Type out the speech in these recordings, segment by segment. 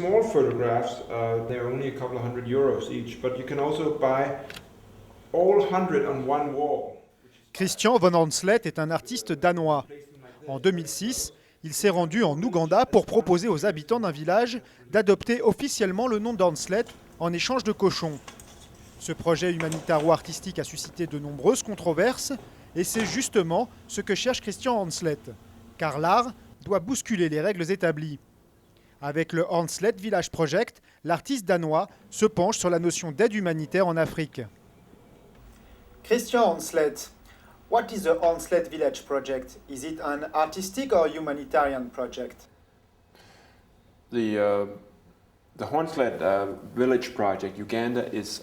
small photographs, they're only a couple of €100 each, but you can also buy all 100 on one wall. Kristian von Hornsleth est un artiste danois. En 2006, il s'est rendu en Ouganda pour proposer aux habitants d'un village d'adopter officiellement le nom d'Hornsleth en échange de cochons. Ce projet humanitaro-artistique a suscité de nombreuses controverses et c'est justement ce que cherche Kristian Hornsleth, car l'art doit bousculer les règles établies. Avec le Hornsleth Village Project, l'artiste danois se penche sur la notion d'aide humanitaire en Afrique. Kristian Hornsleth, what is the Hornsleth Village Project? Is it an artistic or humanitarian project? The Hornsleth Village Project, Uganda, is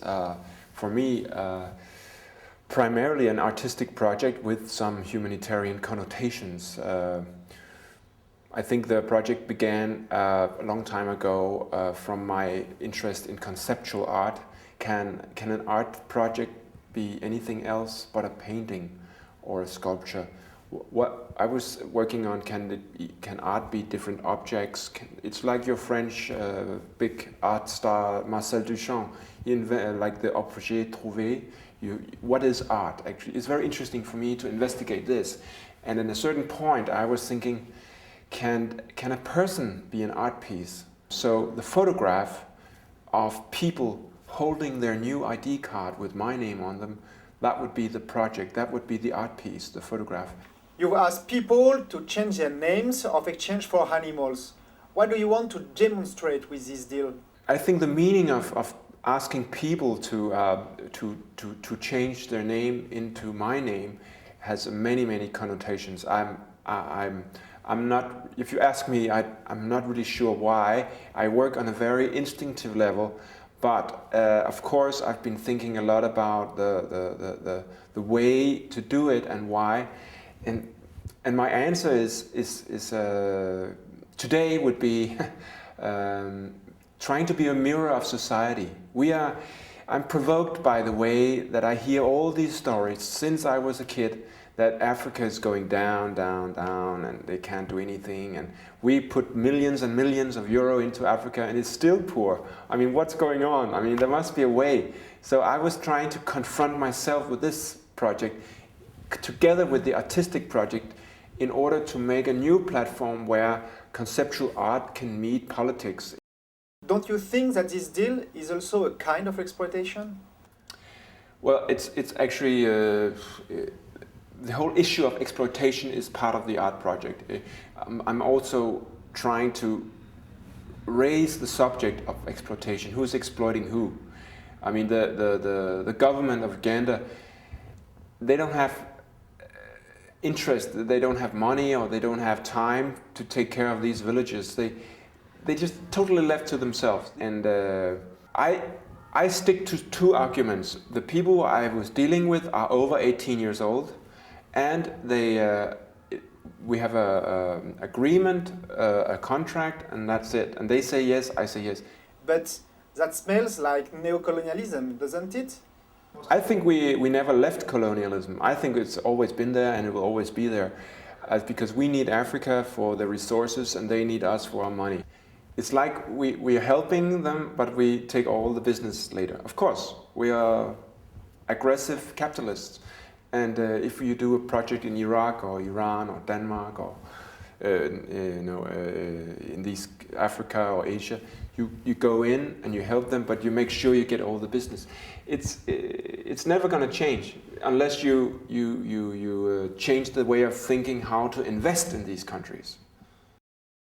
for me primarily an artistic project with some humanitarian connotations. I think the project began a long time ago from my interest in conceptual art. Can an art project be anything else but a painting or a sculpture? What I was working on, can art be different objects? It's like your French big art star Marcel Duchamp, like the objet trouvé. What is art actually? It's very interesting for me to investigate this. And at a certain point I was thinking, can a person be an art piece? So the photograph of people holding their new ID card with my name on them, that would be the project, that would be the art piece, the photograph. You ask people to change their names of exchange for animals. What do you want to demonstrate with this deal? I think the meaning of asking people to change their name into my name has many connotations. I'm not, if you ask me, I'm not really sure why. I work on a very instinctive level, but of course I've been thinking a lot about the way to do it and why. And my answer is today would be trying to be a mirror of society. I'm provoked by the way that I hear all these stories since I was a kid, that Africa is going down, and they can't do anything, and we put millions and millions of euro into Africa and it's still poor. I mean, what's going on? I mean, there must be a way. So I was trying to confront myself with this project, together with the artistic project, in order to make a new platform where conceptual art can meet politics. Don't you think that this deal is also a kind of exploitation? Well, it's actually the whole issue of exploitation is part of the art project. I'm also trying to raise the subject of exploitation. Who's exploiting who? I mean, the government of Uganda, they don't have interest, they don't have money, or they don't have time to take care of these villages. They just totally left to themselves. And I stick to two arguments. The people I was dealing with are over 18 years old, and we have a agreement, a contract, and that's it. And they say yes, I say yes. But that smells like neocolonialism, doesn't it? I think we never left colonialism. I think it's always been there and it will always be there, because we need Africa for the resources and they need us for our money. It's like we are helping them, but we take all the business later. Of course, we are aggressive capitalists. And if you do a project in Iraq or Iran or Denmark or in these Africa or Asia, you go in and you help them, but you make sure you get all the business. It's never going to change unless you change the way of thinking how to invest in these countries.